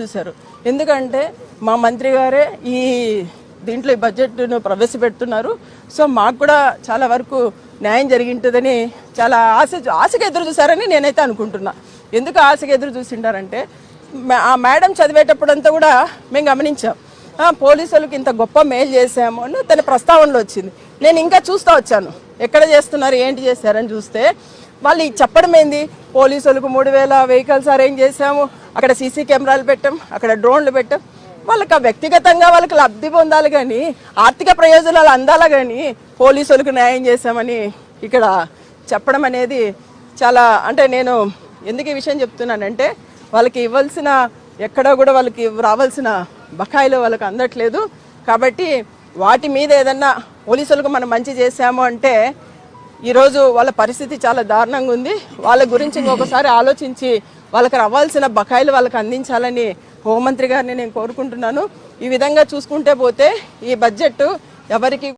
చూశారు. ఎందుకంటే మా మంత్రి గారే ఈ దీంట్లో ఈ బడ్జెట్ను ప్రవేశపెడుతున్నారు. సో మాకు కూడా చాలా వరకు న్యాయం జరిగింటుందని చాలా ఆశగా ఎదురు చూశారని నేనైతే అనుకుంటున్నా. ఎందుకు ఆశగా ఎదురు చూసిండారంటే ఆ మేడం చదివేటప్పుడంతా కూడా మేము గమనించాం, పోలీసులకు ఇంత గొప్ప మేలు చేసాము అని తన ప్రస్తావనలో వచ్చింది. నేను ఇంకా చూస్తూ వచ్చాను ఎక్కడ చేస్తున్నారు ఏంటి చేశారని. చూస్తే వాళ్ళు చెప్పడం ఏంది, పోలీసులకు 3000 వెహికల్స్ అరేంజ్ చేసాము, అక్కడ సీసీ కెమెరాలు పెట్టాం, అక్కడ డ్రోన్లు పెట్టాం. వాళ్ళకి వ్యక్తిగతంగా వాళ్ళకి లబ్ధి పొందాలి కానీ ఆర్థిక ప్రయోజనాలు అందాలా కానీ పోలీసులకు న్యాయం చేశామని ఇక్కడ చెప్పడం అనేది చాలా అంటే నేను ఎందుకు ఈ విషయం చెప్తున్నానంటే వాళ్ళకి ఇవ్వాల్సిన ఎక్కడా కూడా వాళ్ళకి రావాల్సిన బకాయిలు వాళ్ళకి అందట్లేదు. కాబట్టి వాటి మీద ఏదన్నా పోలీసులకు మనం మంచి చేశాము అంటే ఈరోజు వాళ్ళ పరిస్థితి చాలా దారుణంగా ఉంది. వాళ్ళ గురించి ఇంకొకసారి ఆలోచించి వాళ్ళకి రావాల్సిన బకాయిలు వాళ్ళకి అందించాలని హోంమంత్రి గారిని నేను కోరుకుంటున్నాను. ఈ విధంగా చూసుకుంటే పోతే ఈ బడ్జెట్ ఎవరికి